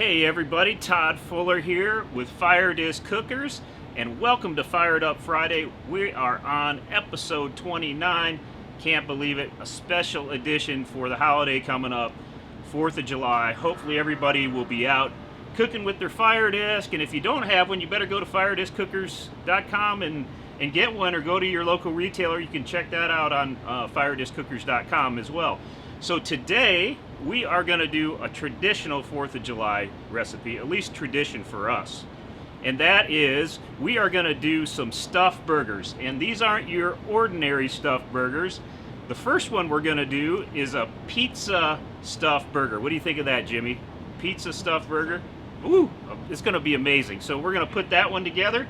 Hey everybody, Todd Fuller here with FIREDISC Cookers, and welcome to Fired Up Friday. We are on episode 29. Can't believe it, a special edition for the holiday coming up, 4th of July. Hopefully everybody will be out cooking with their FIREDISC, and if you don't have one, you better go to FIREDISCcookers.com and get one, or go to your local retailer. You can check that out on FIREDISCcookers.com as well. So today we are going to do a traditional 4th of July recipe, at least tradition for us. And that is, we are going to do some stuffed burgers. And these aren't your ordinary stuffed burgers. The first one we're going to do is a pizza stuffed burger. What do you think of that, Jimmy? Pizza stuffed burger? Ooh, it's going to be amazing. So we're going to put that one together.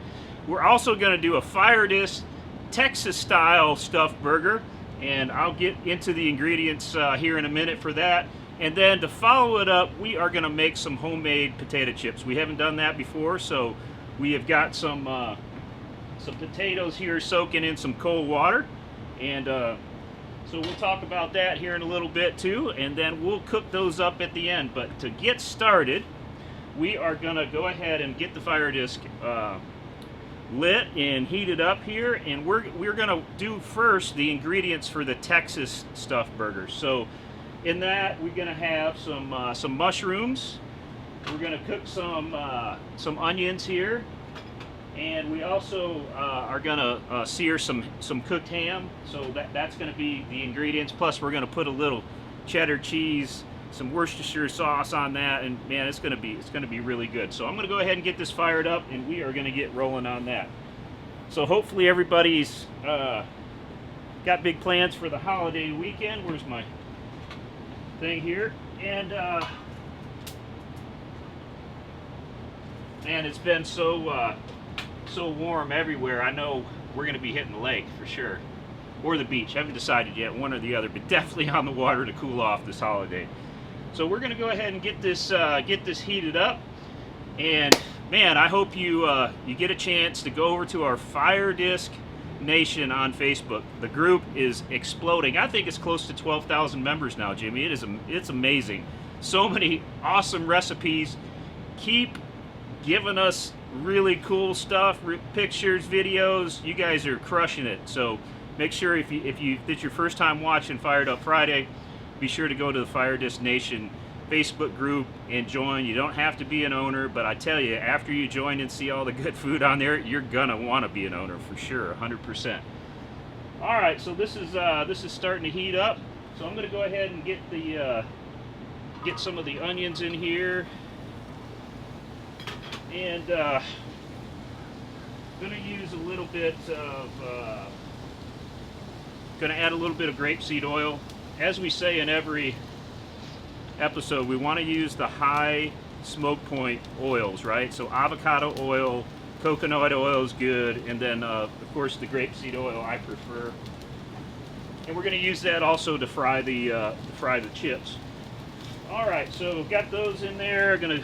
We're also going to do a FIREDISC Texas style stuffed burger. And I'll get into the ingredients here in a minute for that. And then to follow it up, we are going to make some homemade potato chips. We haven't done that before, so we have got some potatoes here soaking in some cold water. And so we'll talk about that here in a little bit too, and then we'll cook those up at the end. But to get started, we are going to go ahead and get the FIREDISC lit and heated up here, and we're gonna do first the ingredients for the Texas stuffed burger. So in that, we're gonna have some mushrooms. We're gonna cook some onions here, and we also are gonna sear some cooked ham. So that's gonna be the ingredients. Plus, we're gonna put a little cheddar cheese, some Worcestershire sauce on that, and man, it's gonna be really good. So I'm gonna go ahead and get this fired up, and we are gonna get rolling on that. So hopefully everybody's got big plans for the holiday weekend. Where's my thing here? And man, it's been so warm everywhere. I know we're gonna be hitting the lake for sure, or the beach. Haven't decided yet, one or the other, but definitely on the water to cool off this holiday. So we're going to go ahead and get this heated up, and man, I hope you get a chance to go over to our FIREDISC Nation on Facebook. The group is exploding. I think it's close to 12,000 members now, Jimmy. It's amazing. So many awesome recipes. Keep giving us really cool stuff, pictures, videos. You guys are crushing it. So make sure if it's your first time watching Fired Up Friday, be sure to go to the FIREDISC Nation Facebook group and join. You don't have to be an owner, but I tell you, after you join and see all the good food on there, you're gonna want to be an owner for sure, 100%. All right, so this is starting to heat up. So I'm gonna go ahead and get some of the onions in here, and gonna use a little bit of gonna add a little bit of grapeseed oil. As we say in every episode, we want to use the high smoke point oils, right? So avocado oil, coconut oil is good, and then of course the grapeseed oil I prefer. And we're going to use that also to fry the chips. All right, so got those in there. Going to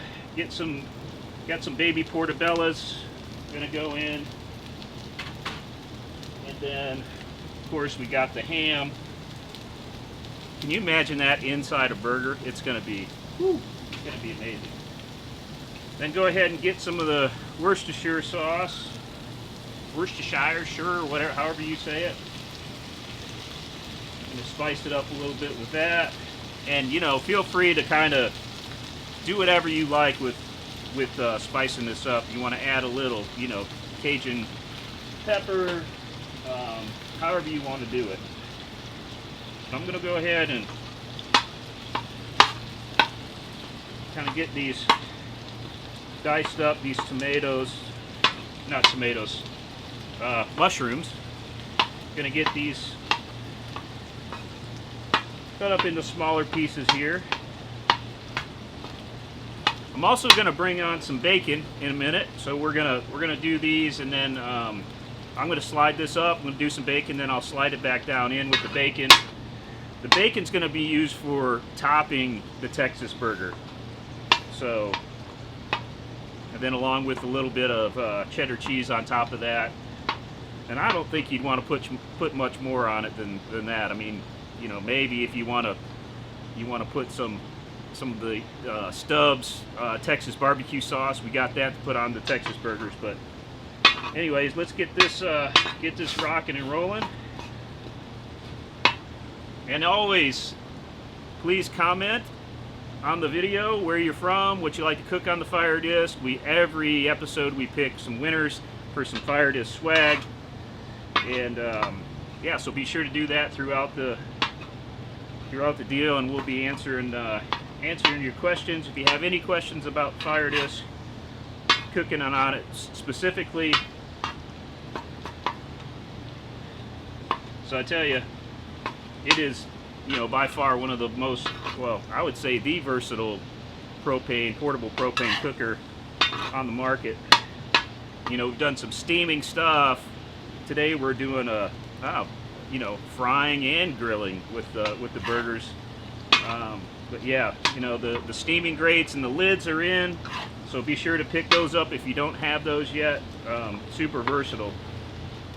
got some baby portobellas. Going to go in, and then of course we got the ham. Can you imagine that inside a burger? It's going to be amazing. Then go ahead and get some of the Worcestershire sauce. Worcestershire, sure, whatever, however you say it. I'm going to spice it up a little bit with that. And, you know, feel free to kind of do whatever you like with spicing this up. You want to add a little, you know, Cajun pepper, however you want to do it. I'm going to go ahead and kind of get these diced up, these mushrooms. Going to get these cut up into smaller pieces here. I'm also going to bring on some bacon in a minute. So we're gonna do these, and then I'm going to slide this up. I'm going to do some bacon, then I'll slide it back down in with the bacon. The bacon's going to be used for topping the Texas burger. So, and then along with a little bit of cheddar cheese on top of that. And I don't think you'd want to put much more on it than that. I mean, you know, maybe if you want to put some some of the Stubbs Texas barbecue sauce. We got that to put on the Texas burgers. But anyways, let's get this rocking and rolling. And always, please comment on the video where you're from, what you like to cook on the Fire Disc. Every episode we pick some winners for some Fire Disc swag, and yeah, so be sure to do that throughout the deal, and we'll be answering your questions. If you have any questions about Fire Disc, cooking on it specifically. So I tell you, it is, by far one of the most, well, I would say the versatile portable propane cooker on the market. We've done some steaming stuff. Today we're doing frying and grilling with the burgers. But yeah, the steaming grates and the lids are in, so be sure to pick those up if you don't have those yet. Super versatile.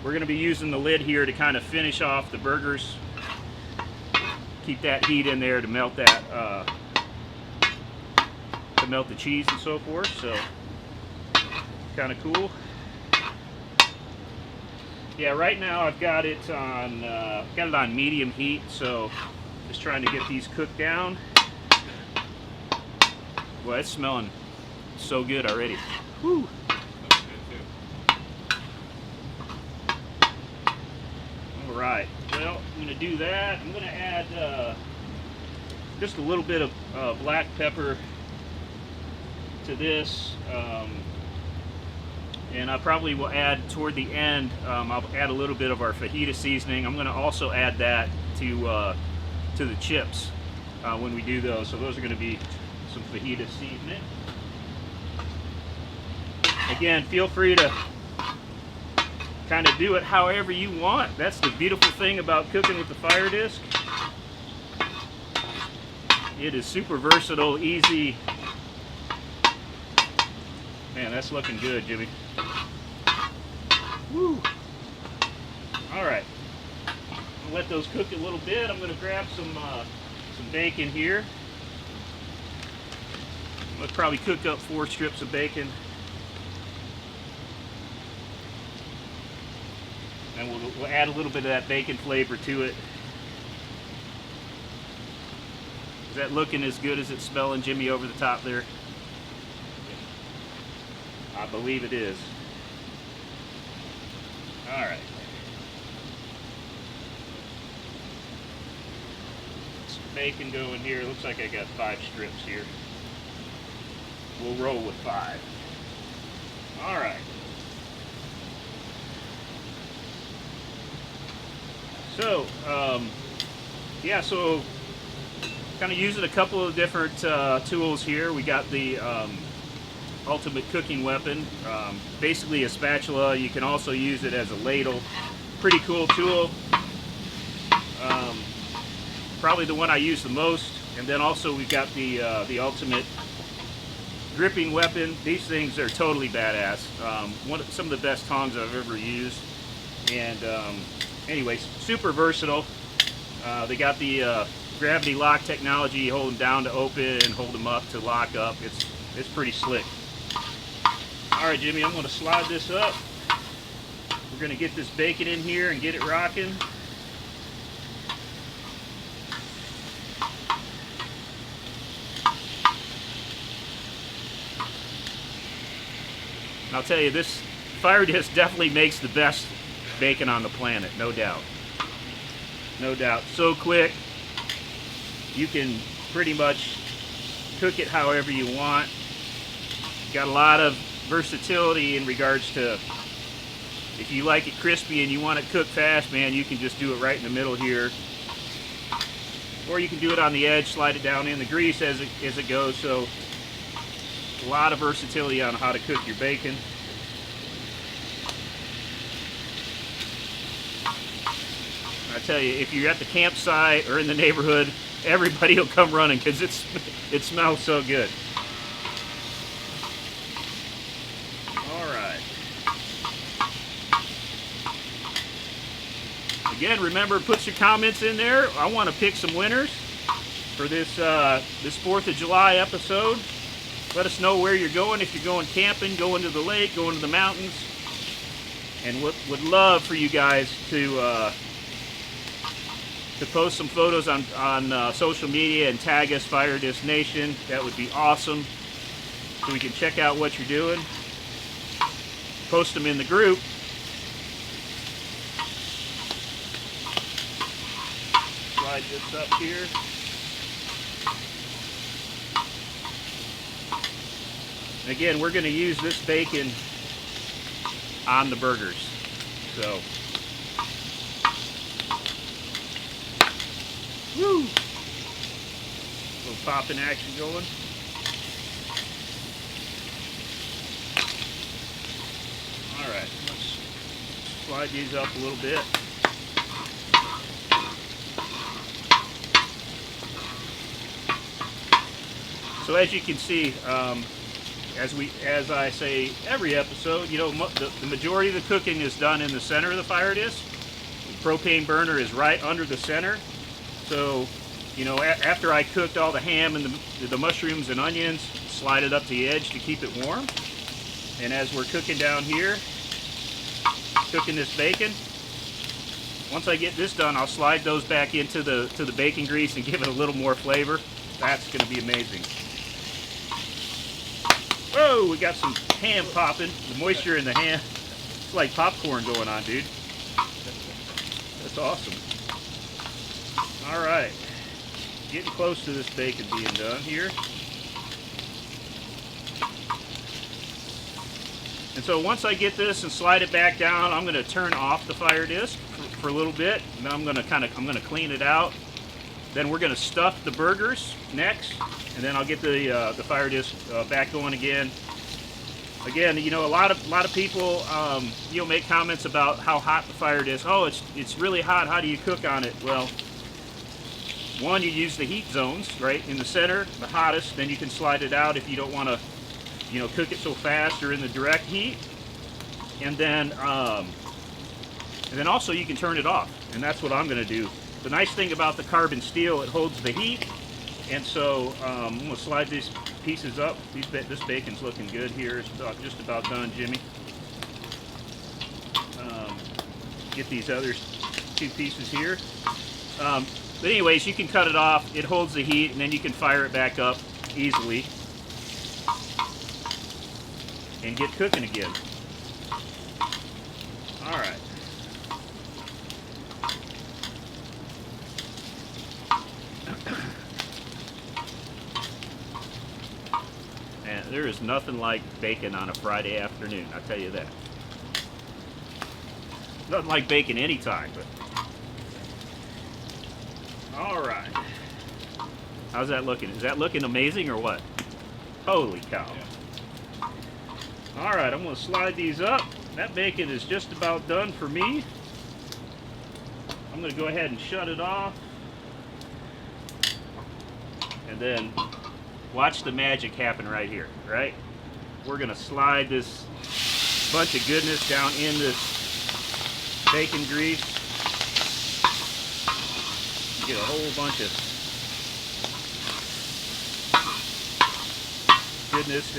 We're going to be using the lid here to kind of finish off the burgers. Keep that heat in there to melt the cheese and so forth. So kind of cool. Yeah, right now I've got it on medium heat, so just trying to get these cooked down. Well, it's smelling so good already. Whew. All right. Well, I'm going to do that. I'm going to add just a little bit of black pepper to this. And I probably will add toward the end, I'll add a little bit of our fajita seasoning. I'm going to also add that to the chips when we do those. So those are going to be some fajita seasoning. Again, feel free to kind of do it however you want. That's the beautiful thing about cooking with the Fire Disc. It is super versatile, easy. Man, that's looking good, Jimmy. Woo! All right, I'll let those cook a little bit. I'm going to grab some bacon here. I'm going to probably cook up 4 strips of bacon, and we'll add a little bit of that bacon flavor to it. Is that looking as good as it's smelling, Jimmy, over the top there? I believe it is. All right. Some bacon going here. Looks like I got 5 strips here. We'll roll with 5. All right. So, yeah, so kind of using a couple of different tools here. We got the ultimate cooking weapon, basically a spatula. You can also use it as a ladle. Pretty cool tool. Probably the one I use the most. And then also we've got the ultimate gripping weapon. These things are totally badass. Some of the best tongs I've ever used. And anyways, super versatile. They got the gravity lock technology. You hold them down to open and hold them up to lock up. It's pretty slick. All right, Jimmy, I'm going to slide this up. We're going to get this bacon in here and get it rocking. And I'll tell you, this Fire Disc definitely makes the best bacon on the planet, no doubt. No doubt. So quick. You can pretty much cook it however you want. Got a lot of versatility in regards to, if you like it crispy and you want it cooked fast, man, you can just do it right in the middle here. Or you can do it on the edge, slide it down in the grease as it goes. So a lot of versatility on how to cook your bacon. I tell you, if you're at the campsite or in the neighborhood, everybody will come running because it smells so good. Again, remember, put your comments in there. I want to pick some winners for this 4th of July episode. Let us know where you're going, if you're going camping, going to the lake, going to the mountains. And would love for you guys to post some photos on social media and tag us, FIREDISC Nation. That would be awesome, so we can check out what you're doing. Post them in the group. Slide this up here. And again, we're going to use this bacon on the burgers. So, woo! Little popping action going. Alright, let's slide these up a little bit. So as you can see, as I say every episode, you know, the majority of the cooking is done in the center of the FIREDISC. The propane burner is right under the center. So, you know, after I cooked all the ham and the mushrooms and onions, slide it up to the edge to keep it warm. And as we're cooking down here, cooking this bacon, once I get this done, I'll slide those back into the bacon grease and give it a little more flavor. That's going to be amazing. Whoa, we got some ham popping. The moisture in the ham, it's like popcorn going on, dude. That's awesome. All right, getting close to this bacon being done here. And so once I get this and slide it back down, I'm going to turn off the FIREDISC for a little bit, and then I'm going to clean it out. Then we're going to stuff the burgers next, and then I'll get the FIREDISC back going again. Again, you know, a lot of people you'll make comments about how hot the FIREDISC. Oh, it's really hot. How do you cook on it? Well, one, you use the heat zones right in the center, the hottest. Then you can slide it out if you don't want to, you know, cook it so fast or in the direct heat. And then also you can turn it off, and that's what I'm going to do. The nice thing about the carbon steel, it holds the heat, and so I'm going to slide these pieces up. This bacon's looking good here. It's just about done, Jimmy. Get these other 2 pieces here. But anyways, you can cut it off. It holds the heat, and then you can fire it back up easily and get cooking again. All right. And there is nothing like bacon on a Friday afternoon, I'll tell you that. Nothing like bacon anytime, but. All right. How's that looking? Is that looking amazing or what? Holy cow. Yeah. All right, I'm going to slide these up. That bacon is just about done for me. I'm going to go ahead and shut it off. And then watch the magic happen right here, right? We're going to slide this bunch of goodness down in this bacon grease. Get a whole bunch of goodness.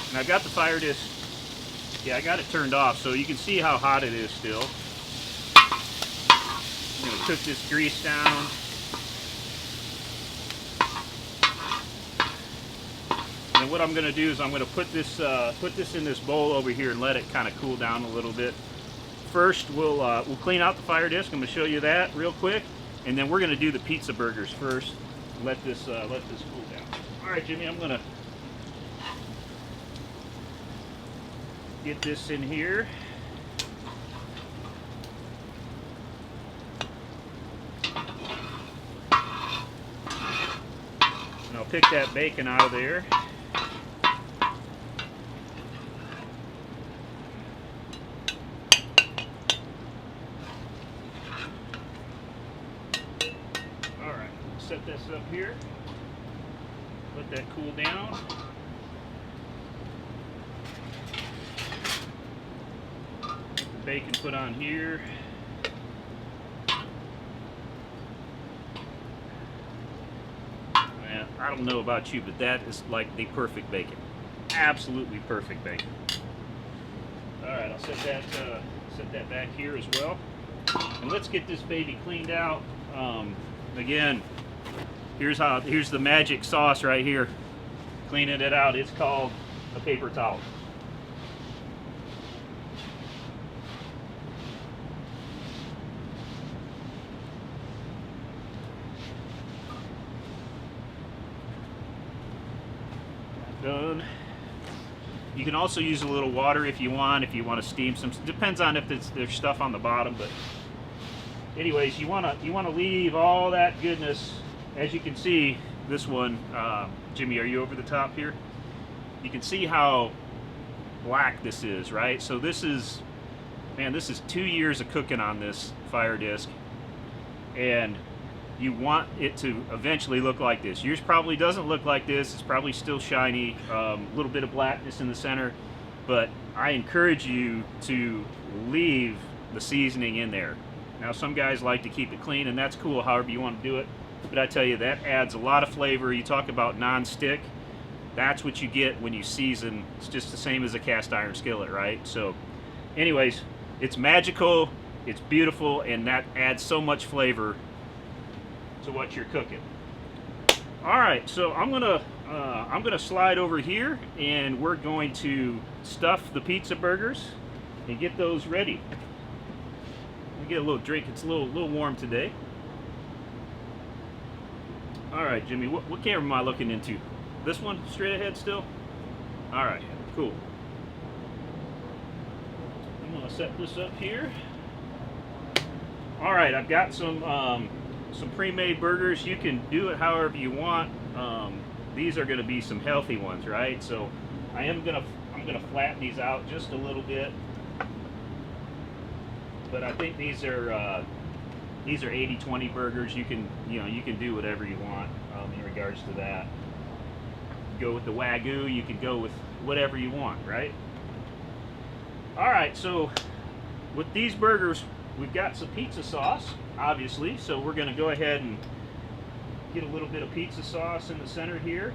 And I've got the FIREDISC, yeah, I got it turned off, so you can see how hot it is still. I'm going to cook this grease down. And what I'm going to do is I'm going to put this in this bowl over here and let it kind of cool down a little bit. First, we'll clean out the FIREDISC. I'm going to show you that real quick, and then we're going to do the pizza burgers first. Let this cool down. All right, Jimmy, I'm going to get this in here. And I'll pick that bacon out of there. Alright, set this up here. Let that cool down. Get the bacon put on here. I don't know about you, but that is like the perfect bacon. Absolutely perfect bacon. All right, I'll set that back here as well. And let's get this baby cleaned out. Again, here's the magic sauce right here. Cleaning it out, it's called a paper towel. Done. You can also use a little water if you want to steam some. Depends on if there's stuff on the bottom, but anyways, you want to leave all that goodness. As you can see, this one, Jimmy, are you over the top here? You can see how black this is, right? So this is 2 years of cooking on this FIREDISC, and you want it to eventually look like this. Yours probably doesn't look like this. It's probably still shiny, a little bit of blackness in the center, but I encourage you to leave the seasoning in there. Now, some guys like to keep it clean, and that's cool, however you want to do it, but I tell you, that adds a lot of flavor. You talk about non-stick, that's what you get when you season. It's just the same as a cast iron skillet, right? So anyways, it's magical, it's beautiful, and that adds so much flavor to what you're cooking. All right, so I'm gonna slide over here, and we're going to stuff the pizza burgers and get those ready. Let me get a little drink. It's a little warm today. All right, Jimmy, what camera am I looking into? This one, straight ahead still? All right, cool. I'm gonna set this up here. All right, I've got some pre-made burgers. You can do it however you want. These are going to be some healthy ones, right? So I'm gonna flatten these out just a little bit, but I think these are 80-20 burgers. You can do whatever you want in regards to that. Go with the Wagyu. You can go with whatever you want, right? All right, so with these burgers, we've got some pizza sauce, obviously, so we're going to go ahead and get a little bit of pizza sauce in the center here.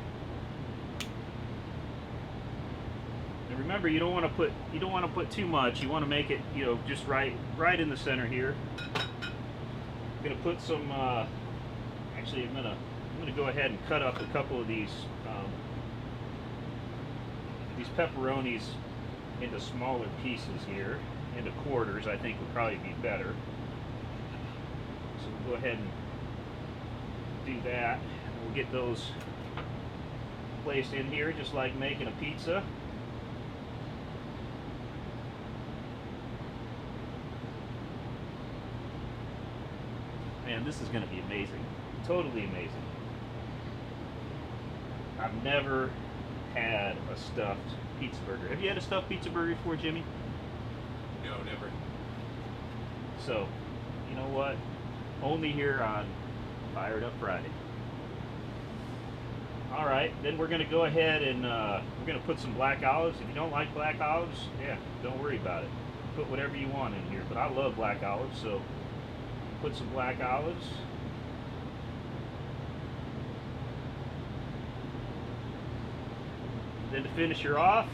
And remember, you don't want to put too much. You want to make it, just right in the center here. I'm going to put some. Actually, I'm going to go ahead and cut up a couple of these pepperonis into smaller pieces here. Into quarters, I think would probably be better. So we'll go ahead and do that. We'll get those placed in here just like making a pizza. Man, this is going to be amazing. Totally amazing. I've never had a stuffed pizza burger. Have you had a stuffed pizza burger before, Jimmy? No, never. So, you know what? Only here on Fired Up Friday. All right, then we're going to go ahead and we're going to put some black olives. If you don't like black olives, yeah, don't worry about it. Put whatever you want in here. But I love black olives, so put some black olives. Then to finish her off,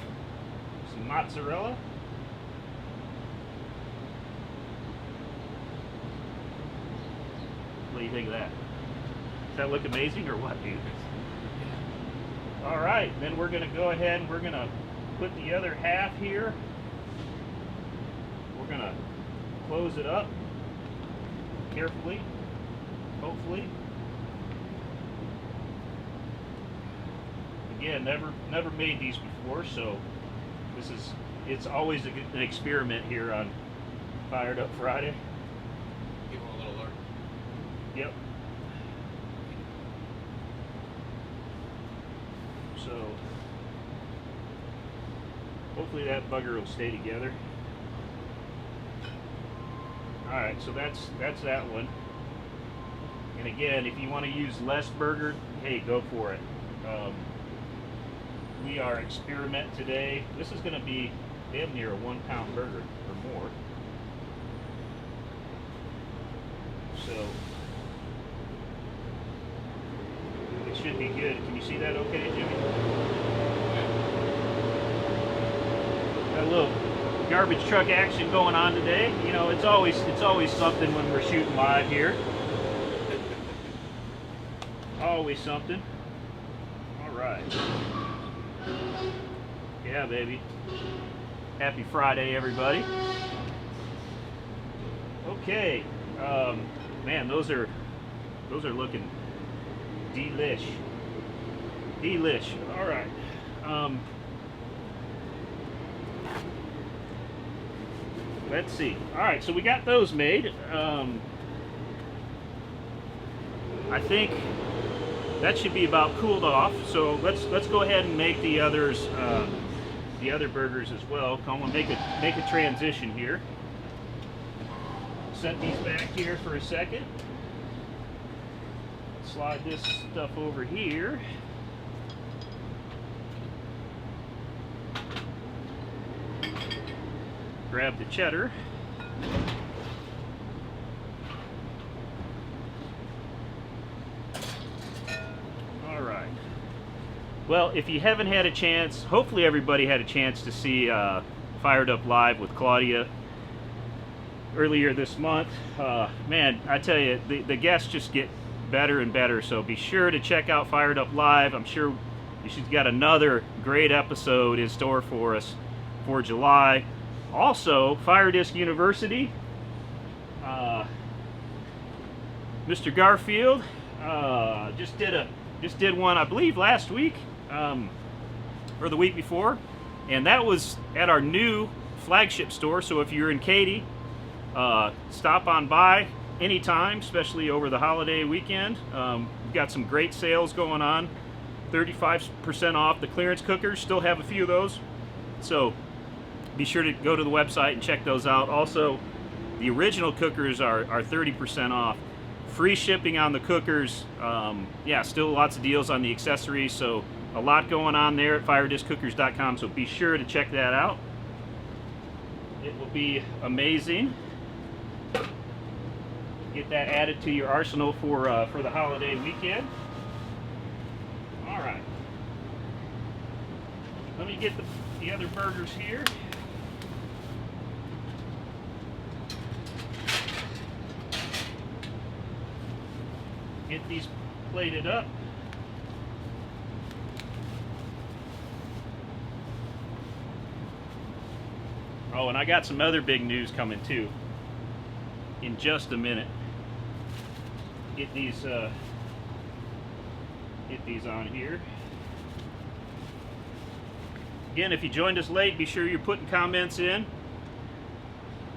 some mozzarella. What do you think of that? Does that look amazing or what, dude? All right, then we're going to go ahead and we're going to put the other half here. We're going to close it up carefully, hopefully. Again, never made these before, so it's always an experiment here on Fired Up Friday. Give them a little alert. Yep. So hopefully that bugger will stay together. All right, so that's that one. And again, if you want to use less burger, hey, go for it. We are experiment today. This is going to be damn near a 1 pound burger or more. So it should be good. Can you see that okay, Jimmy? Got a little garbage truck action going on today. You know, it's always something when we're shooting live here. Always something. All right. Yeah, baby. Happy Friday, everybody. Okay. Man, those are looking delish. Delish. All right. Let's see. All right, so we got those made. I think that should be about cooled off. So let's go ahead and make the others, the other burgers as well. Come on, make a transition here. Set these back here for a second. Slide this stuff over here. Grab the cheddar. All right. Well, if you haven't had a chance, hopefully everybody had a chance to see Fired Up Live with Claudia earlier this month. Man, I tell you, the guests just get better and better, so be sure to check out Fired Up Live. I'm sure she's got another great episode in store for us for July. Also, FIREDISC University, Mr. Garfield just did one, I believe, last week or the week before, and that was at our new flagship store. So if you're in Katy, stop on by anytime, especially over the holiday weekend. We've got some great sales going on. 35% off the clearance cookers. Still have a few of those, so be sure to go to the website and check those out. Also, the original cookers are 30% off. Free shipping on the cookers. Yeah, still lots of deals on the accessories, so a lot going on there at firedisccookers.com, so be sure to check that out. It will be amazing. Get that added to your arsenal for the holiday weekend. All right. Let me get the other burgers here. Get these plated up. Oh, and I got some other big news coming too in just a minute. Get these on here. Again, if you joined us late, be sure you're putting comments in.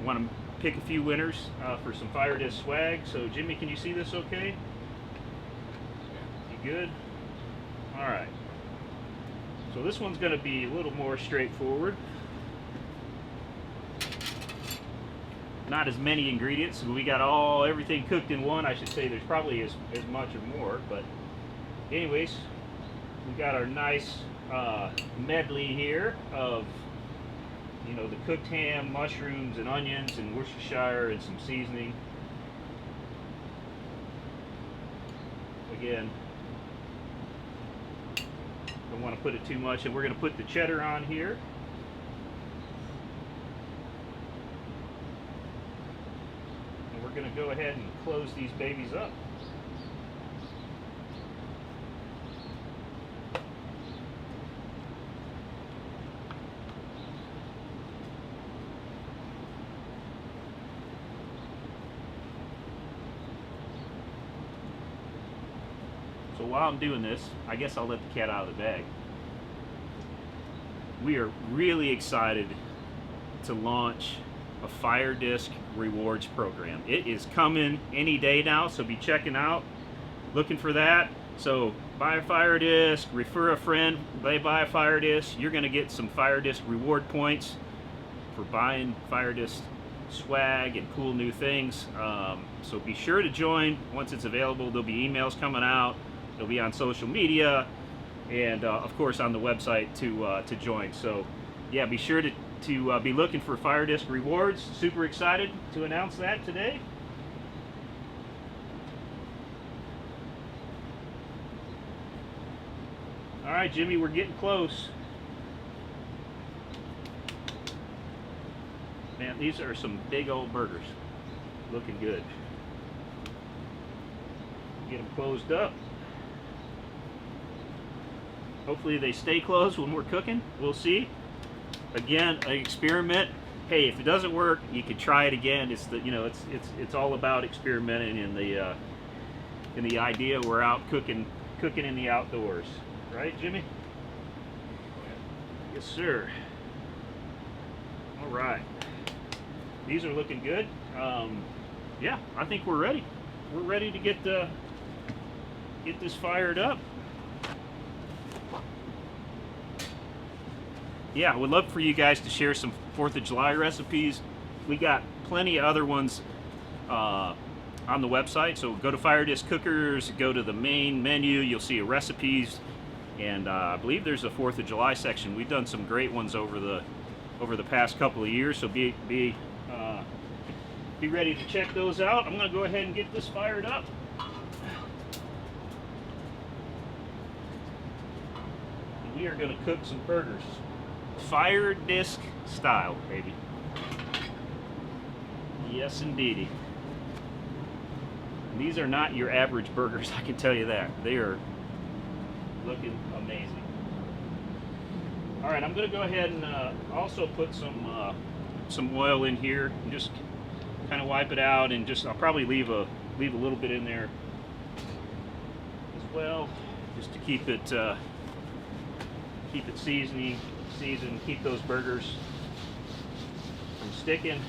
I want to pick a few winners for some FIREDISC swag. So Jimmy, can you see this okay? You good? All right. So this one's going to be a little more straightforward. Not as many ingredients. So we got everything cooked in one. I should say there's probably as much or more, but anyways, we got our nice medley here of, you know, the cooked ham, mushrooms, and onions, and Worcestershire, and some seasoning. Again, don't want to put it too much, and we're going to put the cheddar on here. And we're going to go ahead and close these babies up. So while I'm doing this, I guess I'll let the cat out of the bag. We are really excited to launch a FIREDISC rewards program. It is coming any day now, so be checking out, looking for that. So buy a FIREDISC, refer a friend, they buy a FIREDISC, you're gonna get some FIREDISC reward points for buying FIREDISC swag and cool new things. So be sure to join once it's available. There'll be emails coming out. It'll be on social media, and of course on the website to join. So yeah, be sure to be looking for FIREDISC rewards. Super excited to announce that today. All right, Jimmy, we're getting close. Man, these are some big old burgers. Looking good. Get them closed up. Hopefully they stay closed when we're cooking. We'll see. Again, an experiment. Hey, if it doesn't work, you can try it again. It's the, you know, it's all about experimenting in the idea we're out cooking in the outdoors, right, Jimmy? Yes, sir. All right. These are looking good. Yeah, I think we're ready. We're ready to get this fired up. Yeah, would love for you guys to share some 4th of July recipes. We got plenty of other ones on the website. So go to FIREDISC Cookers, go to the main menu, you'll see recipes, and I believe there's a 4th of July section. We've done some great ones over the past couple of years, so be ready to check those out. I'm going to go ahead and get this fired up. And we are going to cook some burgers. FIREDISC style, baby. Yes, indeedy. These are not your average burgers, I can tell you that. They are looking amazing. All right, I'm going to go ahead and also put some oil in here and just kind of wipe it out, and just I'll probably leave a little bit in there as well, just to keep it seasoned, keep those burgers from sticking.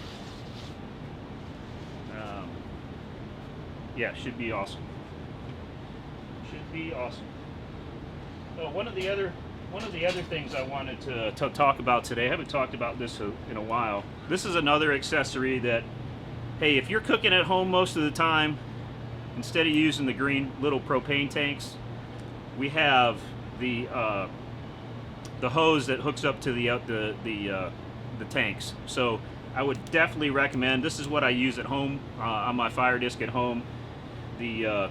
Yeah, should be awesome. Should be awesome. So one of the other things I wanted to talk about today, I haven't talked about this in a while. This is another accessory that, hey, if you're cooking at home most of the time, instead of using the green little propane tanks, we have the hose that hooks up to the tanks. So I would definitely recommend. This is what I use at home on my FIREDISC at home. The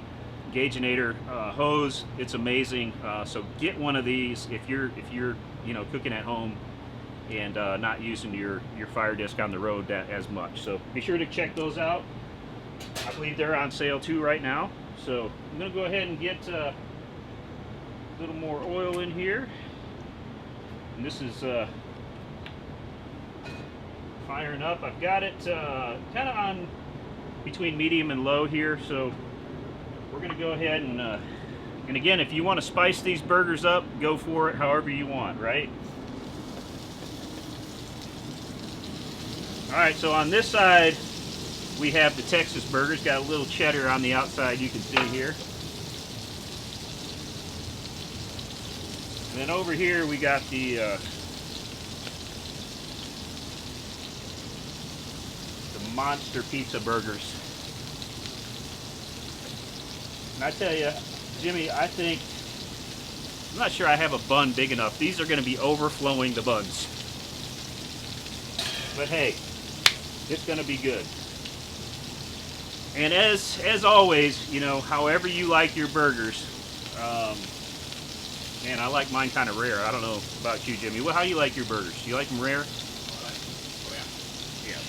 Gauginator hose. It's amazing. So get one of these if you're cooking at home and not using your FIREDISC on the road as much. So be sure to check those out. I believe they're on sale too right now. So I'm going to go ahead and get a little more oil in here. And this is firing up. I've got it kind of on between medium and low here. So we're going to go ahead and again, if you want to spice these burgers up, go for it however you want, right? All right, so on this side, we have the Texas burgers. Got a little cheddar on the outside, you can see here. And then over here, we got the monster pizza burgers. And I tell you, Jimmy, I'm not sure I have a bun big enough. These are going to be overflowing the buns. But hey, it's going to be good. And as always, you know, however you like your burgers, man, I like mine kind of rare. I don't know about you, Jimmy. Well, how do you like your burgers? You like them rare? Oh, yeah. Yeah.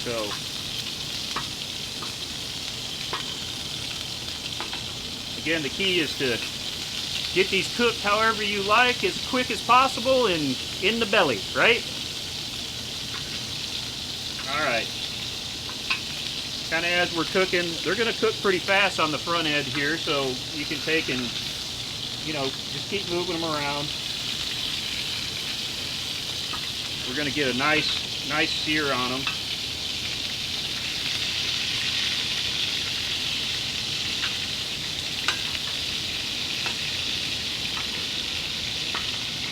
So, again, the key is to get these cooked however you like, as quick as possible, and in the belly, right? All right. Kind of as we're cooking, they're going to cook pretty fast on the front end here, so you can take and, you know, just keep moving them around. We're going to get a nice sear on them.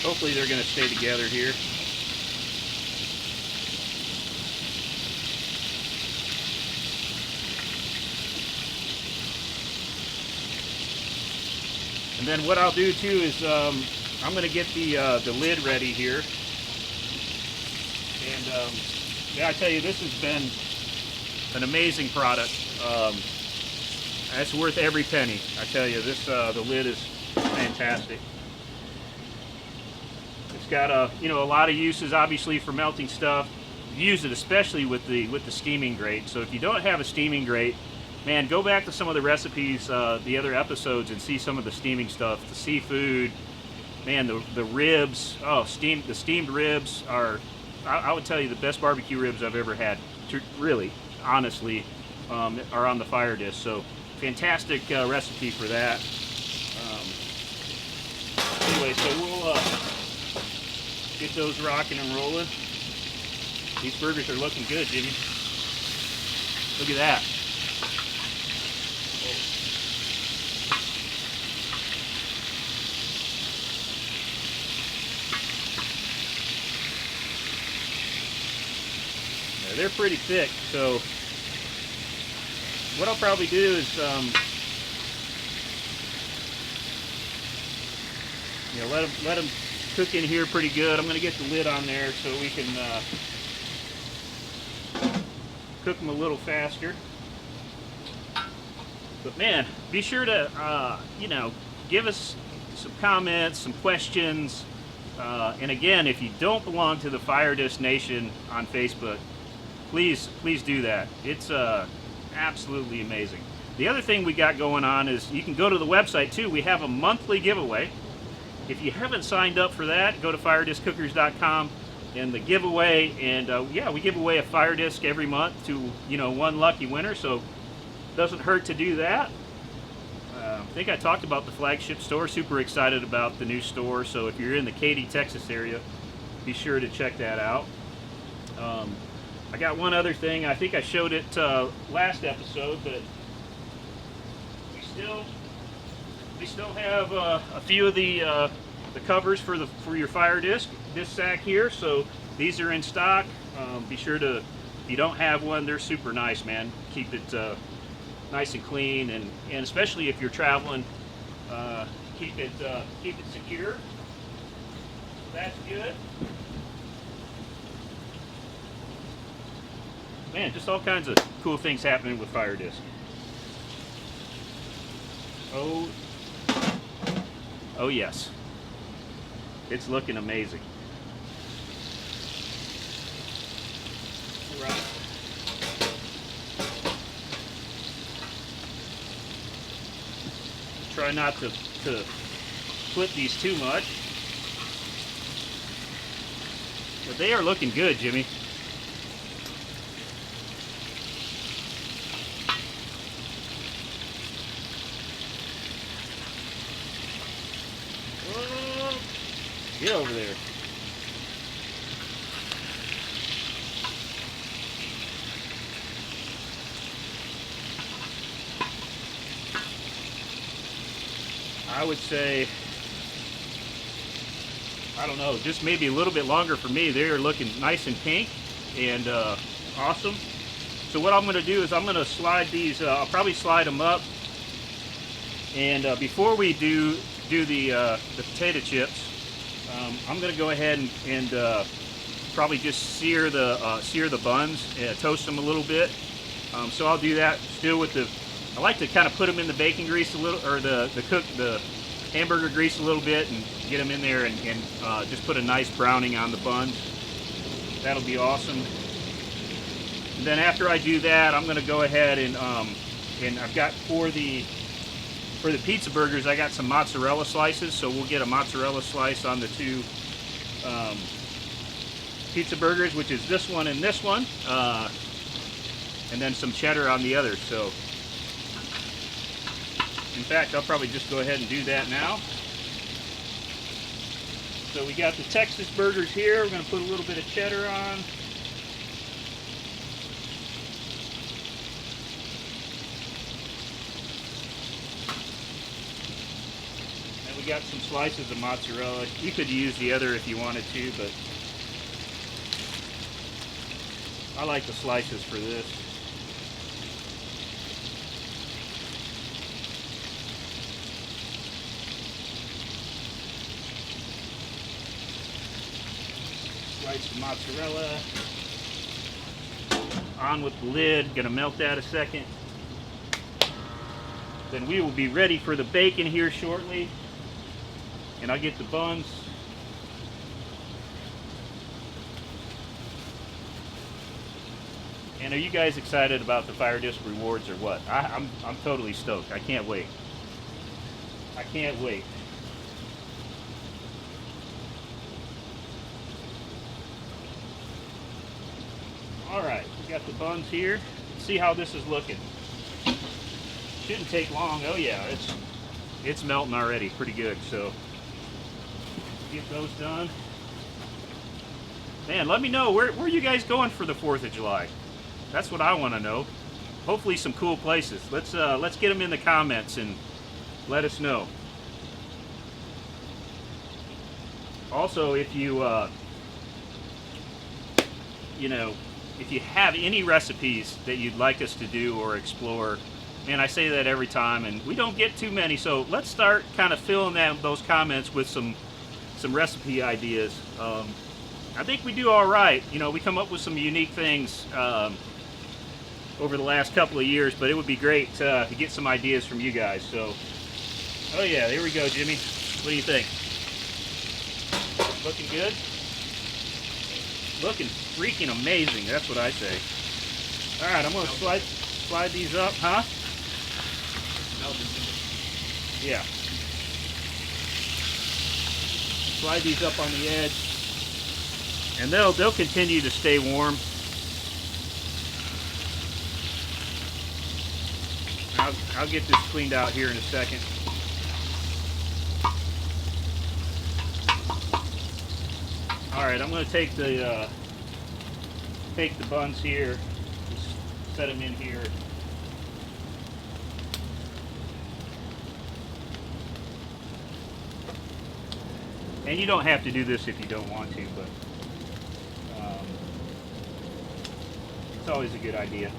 Hopefully they're going to stay together here. And then what I'll do too is I'm going to get the lid ready here. And yeah, I tell you, this has been an amazing product. That's worth every penny. I tell you, this the lid is fantastic. It's got a lot of uses, obviously, for melting stuff. You use it especially with the steaming grate. So if you don't have a steaming grate, man, go back to some of the recipes, the other episodes, and see some of the steaming stuff. The seafood, man, the ribs. Oh, the steamed ribs are, I would tell you, the best barbecue ribs I've ever had. Really, honestly, are on the FIREDISC. So fantastic recipe for that. Anyway, so we'll get those rocking and rolling. These burgers are looking good, Jimmy. Look at that. Now, they're pretty thick, so what I'll probably do is let them cook in here pretty good. I'm going to get the lid on there so we can cook them a little faster. But man, be sure to give us some comments, some questions, and again, if you don't belong to the FIREDISC Nation on Facebook, please do that. It's absolutely amazing. The other thing we got going on is you can go to the website too. We have a monthly giveaway. If you haven't signed up for that, go to firedisccookers.com and the giveaway, and we give away a FIREDISC every month to one lucky winner, so it doesn't hurt to do that. I think I talked about the flagship store. Super excited about the new store, so if you're in the Katy, Texas area, be sure to check that out. I got one other thing. I think I showed it last episode, but we still have a few of the covers for your FIREDISC. This sack here, so these are in stock. Be sure to, if you don't have one, they're super nice, man. Keep it nice and clean, and especially if you're traveling, keep it secure. That's good. Man, just all kinds of cool things happening with FIREDISC. Oh yes, it's looking amazing. Right. Try not to flip these too much, but they are looking good, Jimmy. Whoa. Get over there. I would say, I don't know, just maybe a little bit longer for me. They are looking nice and pink and awesome. So what I'm going to do is I'm going to slide these, I'll probably slide them up. And before we do the potato chips, I'm going to go ahead and probably just sear the buns, toast them a little bit. So I'll do that still with the, I like to kind of put them in the bacon grease a little, or the hamburger grease a little bit, and get them in there and just put a nice browning on the buns. That'll be awesome. And then after I do that, I'm going to go ahead and I've got for the pizza burgers, I got some mozzarella slices, so we'll get a mozzarella slice on the two pizza burgers, which is this one and this one, and then some cheddar on the other. So in fact, I'll probably just go ahead and do that now. So we got the Texas burgers here. We're going to put a little bit of cheddar on. And we got some slices of mozzarella. You could use the other if you wanted to, but I like the slices for this. Slice the mozzarella on with the lid. Gonna melt that a second. then we will be ready for the bacon here shortly. And I'll get the buns. And are you guys excited about the FIREDISC rewards or what? I'm totally stoked. I can't wait. I can't wait. All right, we got the buns here. Let's see how this is looking. Shouldn't take long. Oh yeah, it's melting already, pretty good. So get those done. Man, let me know where are you guys going for the 4th of July? That's what I want to know. Hopefully some cool places. Let's get them in the comments and let us know. Also, if you you know, if you have any recipes that you'd like us to do or explore, man, I say that every time, and we don't get too many. So let's start kind of filling those comments with some recipe ideas. I think we do all right. You know, we come up with some unique things over the last couple of years, but it would be great to get some ideas from you guys. So, oh yeah, there we go, Jimmy. What do you think? Looking good? Looking freaking amazing, that's what I say. All right, I'm gonna slide these up, huh? Yeah. Slide these up on the edge. And they'll continue to stay warm. I'll get this cleaned out here in a second. All right, I'm going to take the buns here, just set them in here. And you don't have to do this if you don't want to, but it's always a good idea.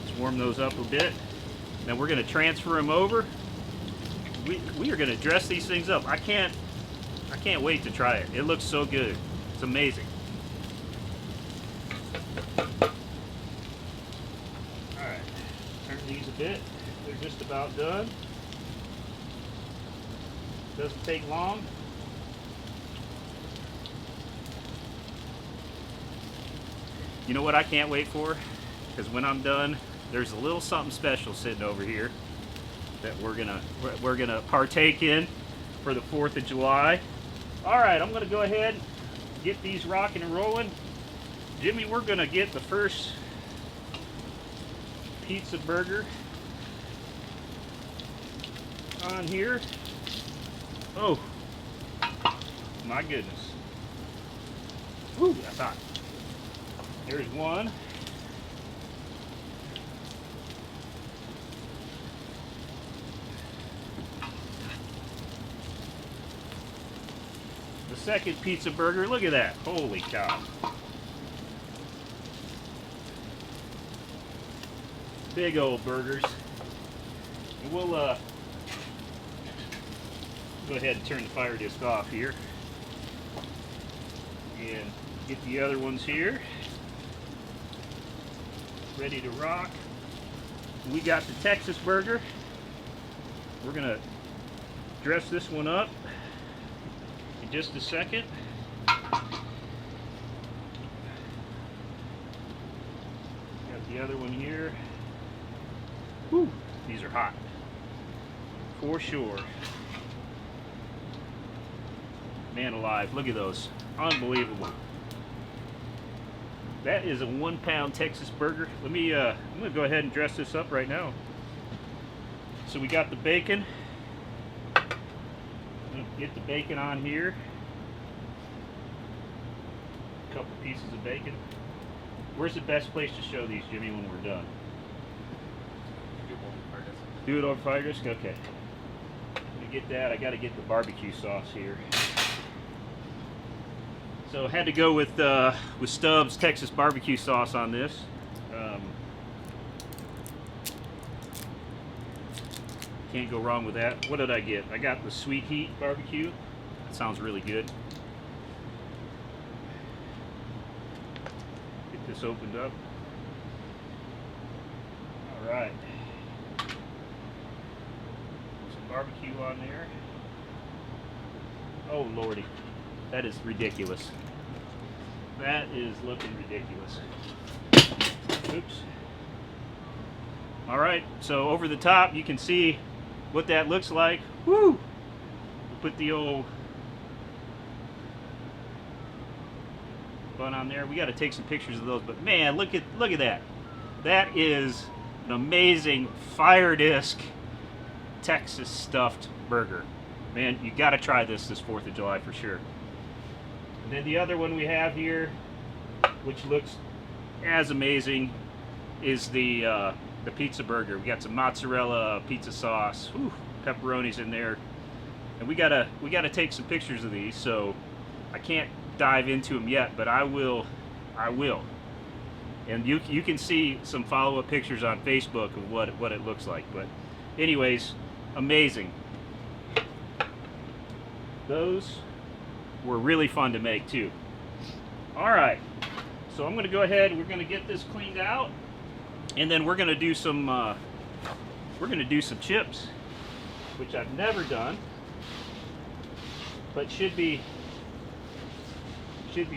Let's warm those up a bit. Then we're going to transfer them over. We are going to dress these things up. I can't wait to try it. It looks so good. It's amazing. All right, turn these a bit. They're just about done. Doesn't take long. You know what I can't wait for? Because when I'm done, there's a little something special sitting over here that we're gonna partake in for the 4th of July. All right, I'm gonna go ahead and get these rocking and rolling. Jimmy, we're gonna get the first pizza burger on here. Oh, my goodness. Woo, that's hot. There's one. The second pizza burger, look at that. Holy cow. Big old burgers. And we'll go ahead and turn the FIREDISC off here. And get the other ones here. Ready to rock. We got the Texas burger. We're gonna dress this one up in just a second. Got the other one here. Whew, these are hot for sure. Man alive, look at those. Unbelievable. That is a 1 pound Texas burger. Let me, I'm gonna go ahead and dress this up right now. So we got the bacon. Get the bacon on here. A couple pieces of bacon. Where's the best place to show these, Jimmy, when we're done? Do it over FIREDISC? Okay. Let me get that. I gotta get the barbecue sauce here. So I had to go with Stubbs Texas barbecue sauce on this. Can't go wrong with that. What did I get? I got the Sweet Heat barbecue. That sounds really good. Get this opened up. right. Some barbecue on there. Oh lordy, that is ridiculous. That is looking ridiculous. Oops. All right, so over the top you can see what that looks like. Woo! We'll put the old bun on there. We got to take some pictures of those, but man, look at that. That is an amazing FIREDISC Texas stuffed burger. Man, you got to try this 4th of July for sure. And then the other one we have here, which looks as amazing, is the pizza burger. We got some mozzarella pizza sauce, whew, pepperonis in there, and we gotta take some pictures of these. So I can't dive into them yet, but I will. And you can see some follow-up pictures on Facebook of what it looks like. But anyways, amazing. Those were really fun to make too. All right, so I'm gonna go ahead. We're gonna get this cleaned out, and then we're gonna do some chips, which I've never done, but should be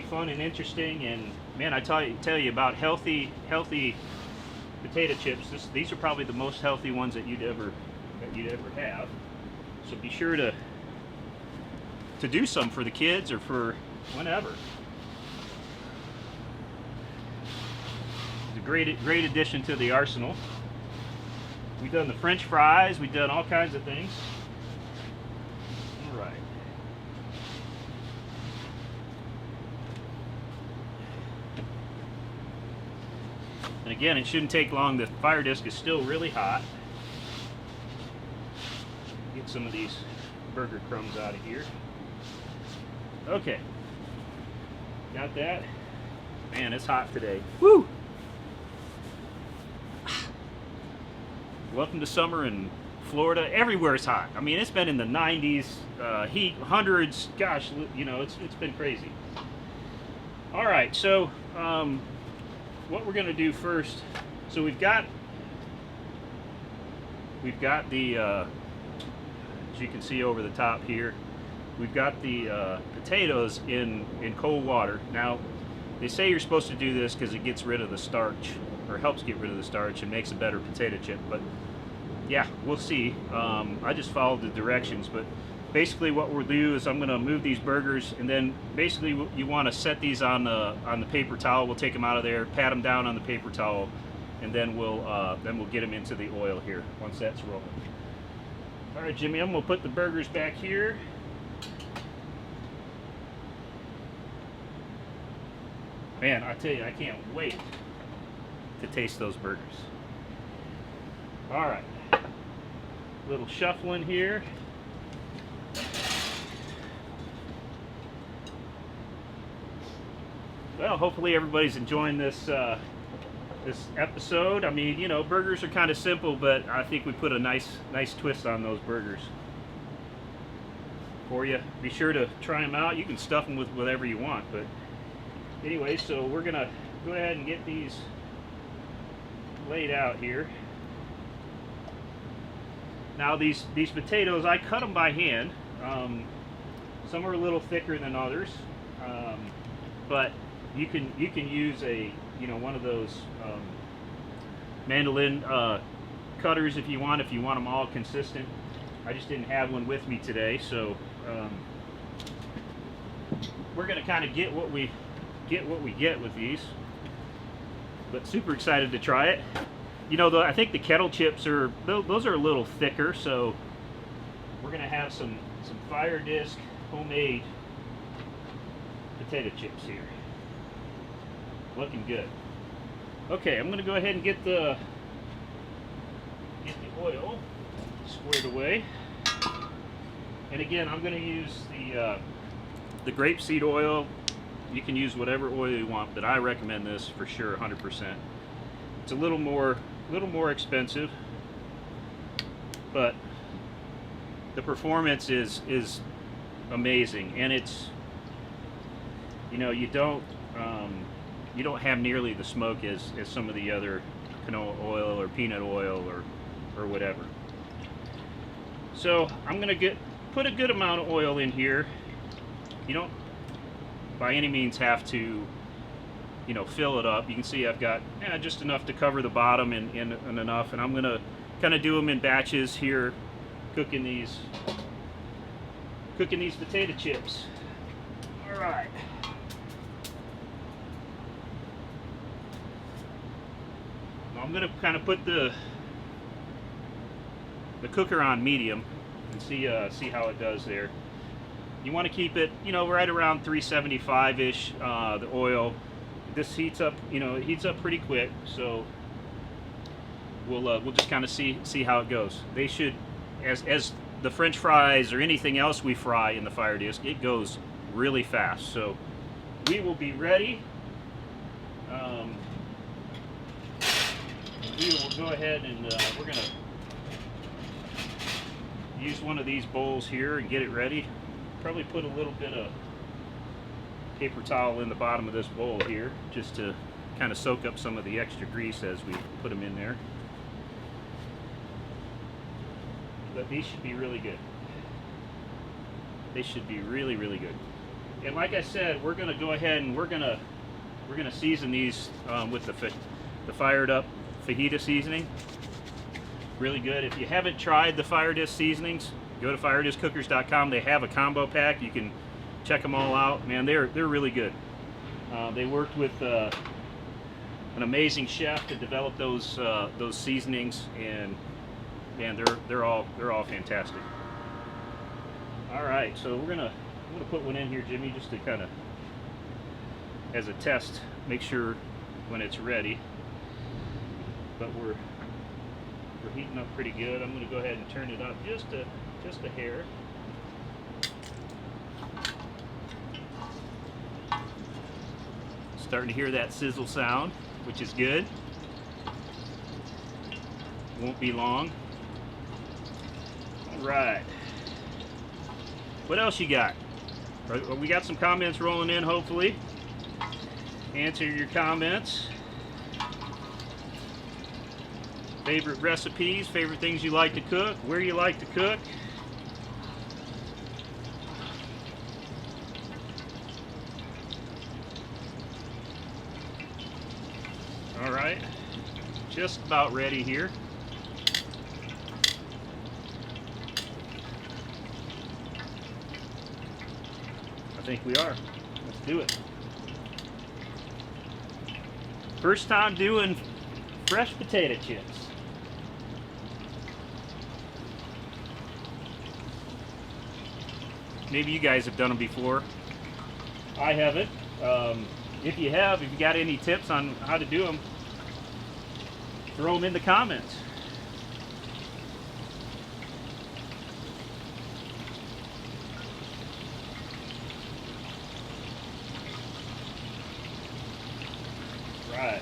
fun and interesting. And man, I tell you about healthy potato chips. These are probably the most healthy ones that you'd ever have. So be sure to do some for the kids or for whenever. It's a great addition to the arsenal. We've done the French fries. We've done all kinds of things. All right. And again, it shouldn't take long. The FIREDISC is still really hot. Get some of these burger crumbs out of here. Okay, got that. Man, it's hot today. Woo! Welcome to summer in Florida. Everywhere is hot. I mean, it's been in the 90s, heat, hundreds. Gosh, you know, it's been crazy. All right, so what we're gonna do first. So we've got the as you can see over the top here. We've got the potatoes in cold water. Now, they say you're supposed to do this because it gets rid of the starch, or helps get rid of the starch and makes a better potato chip. But yeah, we'll see. I just followed the directions. But basically what we'll do is I'm going to move these burgers, and then basically you want to set these on the paper towel. We'll take them out of there, pat them down on the paper towel, and then we'll get them into the oil here once that's rolling. All right, Jimmy, I'm going to put the burgers back here. Man, I tell you, I can't wait to taste those burgers. All right, little shuffling here. Well, hopefully everybody's enjoying this this episode. I mean, you know, burgers are kind of simple, but I think we put a nice twist on those burgers for you. Be sure to try them out. You can stuff them with whatever you want, but anyway, so we're gonna go ahead and get these laid out here. Now these potatoes, I cut them by hand. Some are a little thicker than others, but you can use one of those mandolin cutters if you want them all consistent. I just didn't have one with me today, so we're gonna kind of get what we get with these, but super excited to try it. You know, I think the kettle chips those are a little thicker, so we're gonna have some FIREDISC homemade potato chips here. Looking good. Okay, I'm gonna go ahead and get the oil squared away, and again, I'm gonna use the grapeseed oil. You can use whatever oil you want, but I recommend this for sure, 100%. It's a little more expensive, but the performance is amazing, and it's, you know, you don't have nearly the smoke as some of the other canola oil or peanut oil or whatever. So I'm gonna put a good amount of oil in here. You don't by any means have to, you know, fill it up. You can see I've got just enough to cover the bottom and enough, and I'm gonna kind of do them in batches here, cooking these potato chips. All right. I'm gonna kind of put the cooker on medium and see how it does there. You want to keep it, you know, right around 375-ish. The oil. This heats up, you know, it heats up pretty quick. So we'll just kind of see how it goes. They should, as the French fries or anything else we fry in the fire disc, it goes really fast. So we will be ready. We will go ahead and we're gonna use one of these bowls here and get it ready. Probably put a little bit of paper towel in the bottom of this bowl here, just to kind of soak up some of the extra grease as we put them in there. But these should be really good. They should be really, really good. And like I said, we're gonna go ahead and we're gonna season these with the fired up fajita seasoning. Really good. If you haven't tried the FIREDISC seasonings, go to firedisccookers.com. They have a combo pack. You can check them all out. Man, they're really good. They worked with an amazing chef to develop those seasonings, and man, they're all fantastic. All right, so I'm gonna put one in here, Jimmy, just to kind of as a test, make sure when it's ready. But we're heating up pretty good. I'm going to go ahead and turn it up just a hair. Starting to hear that sizzle sound, which is good. Won't be long. All right. What else you got? We got some comments rolling in, hopefully. Answer your comments. Favorite recipes, favorite things you like to cook, where you like to cook. All right, just about ready here. I think we are. Let's do it. First time doing fresh potato chips. Maybe you guys have done them before. I haven't. If you have, if you got any tips on how to do them, throw them in the comments. Right.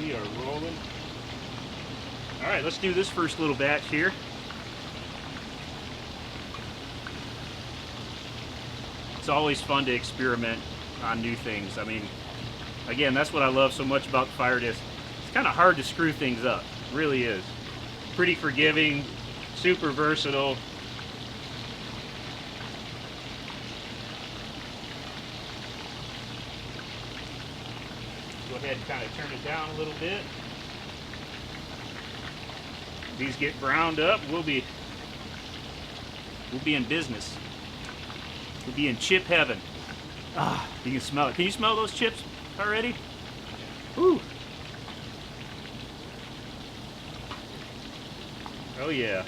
We are rolling. All right, let's do this first little batch here. It's always fun to experiment on new things. I mean, again, that's what I love so much about the FIREDISC. It's kind of hard to screw things up. It really is. Pretty forgiving, super versatile. Go ahead and kind of turn it down a little bit. These get browned up, we'll be in business. We'll be in chip heaven. Ah, you can smell it. Can you smell those chips already? Woo. Oh yeah.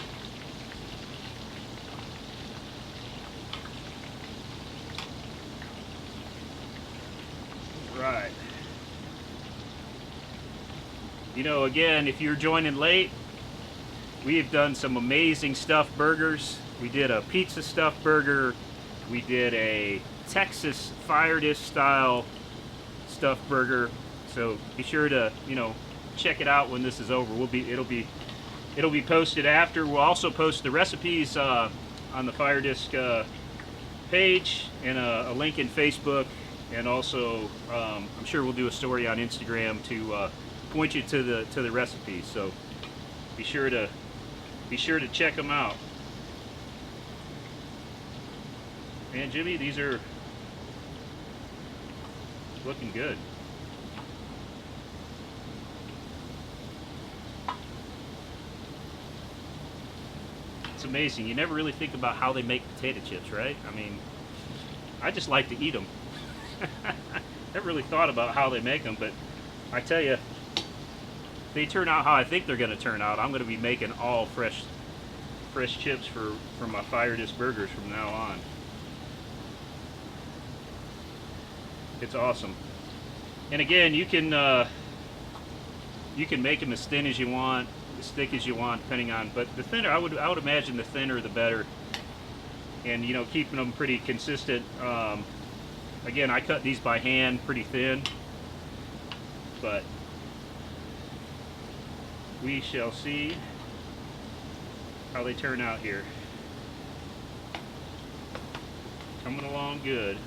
Right. You know, again, if you're joining late, we have done some amazing stuffed burgers. We did a pizza stuffed burger. We did a Texas FIREDISC style stuffed burger. So be sure to, you know, check it out when this is over. It'll be It'll be posted after. We'll also post the recipes on the FIREDISC page, and a link in Facebook, and also I'm sure we'll do a story on Instagram to point you to the recipes. So be sure to check them out. And Jimmy, these are looking good. It's amazing. You never really think about how they make potato chips, right? I mean, I just like to eat them. Never really thought about how they make them, but I tell you, if they turn out how I think they're going to turn out, I'm going to be making all fresh chips for my FIREDISC burgers from now on. It's awesome. And again, you can make them as thin as you want, as thick as you want, depending on. But the thinner, I would imagine the thinner the better. And you know, keeping them pretty consistent. Again, I cut these by hand, pretty thin. But we shall see how they turn out here. Coming along good.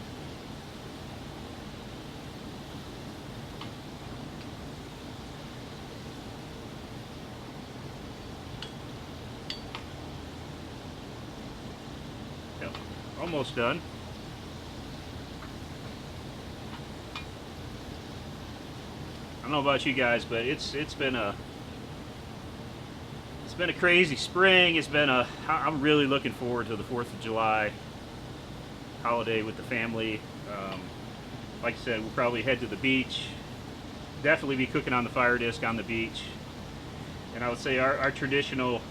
Yep, almost done. I don't know about you guys, but it's been a crazy spring. I'm really looking forward to the 4th of July holiday with the family. Like I said, we'll probably head to the beach. Definitely be cooking on the FIREDISC on the beach. And I would say our traditional,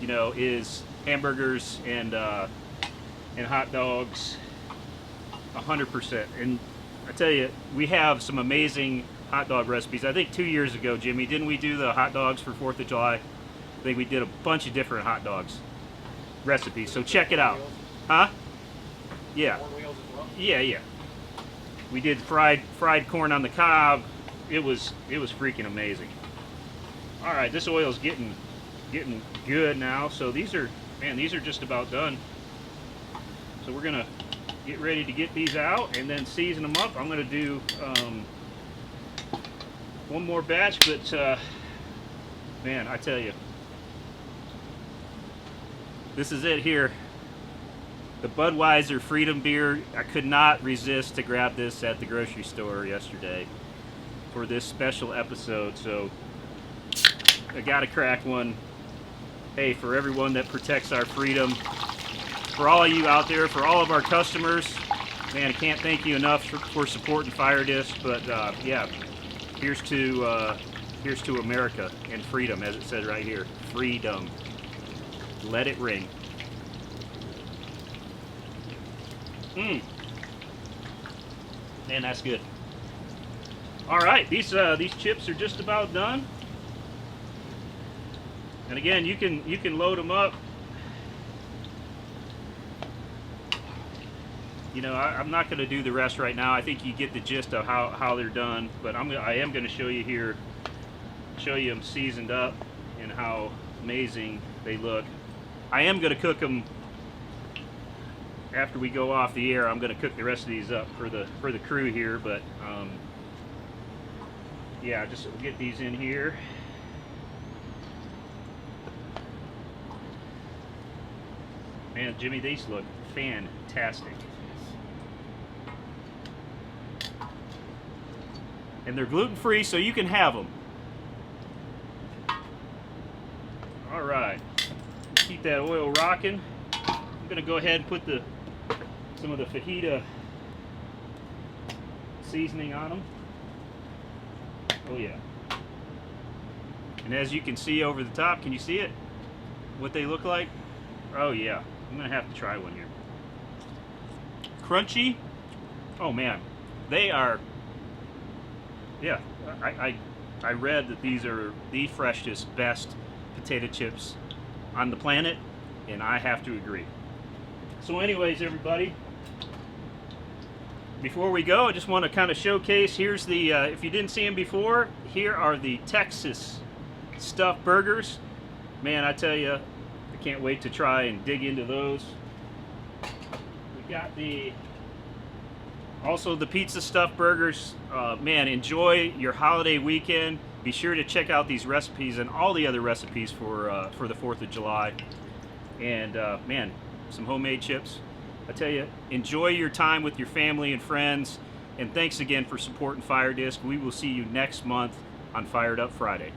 you know, is hamburgers and hot dogs, 100%. And I tell you, we have some amazing hot dog recipes. I think 2 years ago, Jimmy, didn't we do the hot dogs for 4th of July? I think we did a bunch of different hot dogs recipes, so check it out. Huh? Yeah. Yeah. We did fried corn on the cob. It was freaking amazing. All right, this oil is getting good now. So these are just about done. So we're gonna get ready to get these out and then season them up. I'm gonna do one more batch, but man, I tell you, this is it here. The Budweiser Freedom Beer. I could not resist to grab this at the grocery store yesterday for this special episode. So I gotta crack one. Hey, for everyone that protects our freedom, for all of you out there, for all of our customers, man, I can't thank you enough for supporting FIREDISC. But yeah, here's to America and freedom, as it said right here. Freedom. Let it ring. Man, that's good. All right, these chips are just about done. And again, you can load them up. You know, I'm not going to do the rest right now. I think you get the gist of how they're done. But I am going to show you here, show you them seasoned up and how amazing they look. I am going to cook them after we go off the air. I'm going to cook the rest of these up for the crew here. But yeah, just we'll get these in here. Man, Jimmy, these look fantastic. And they're gluten-free, so you can have them. All right, keep that oil rocking. I'm gonna go ahead and put some of the fajita seasoning on them. Oh yeah. And as you can see over the top, can you see it? What they look like? Oh yeah, I'm gonna have to try one here. Crunchy. Oh man, they are. Yeah, I read that these are the freshest, best potato chips on the planet, and I have to agree. So anyways, everybody, before we go, I just want to kind of showcase, here's the, if you didn't see them before, here are the Texas stuffed burgers. Man, I tell you, I can't wait to try and dig into those. We got also the pizza stuffed burgers. Man, enjoy your holiday weekend. Be sure to check out these recipes and all the other recipes for the 4th of July. And man, some homemade chips. I tell you, enjoy your time with your family and friends. And thanks again for supporting FireDisc. We will see you next month on Fired Up Friday.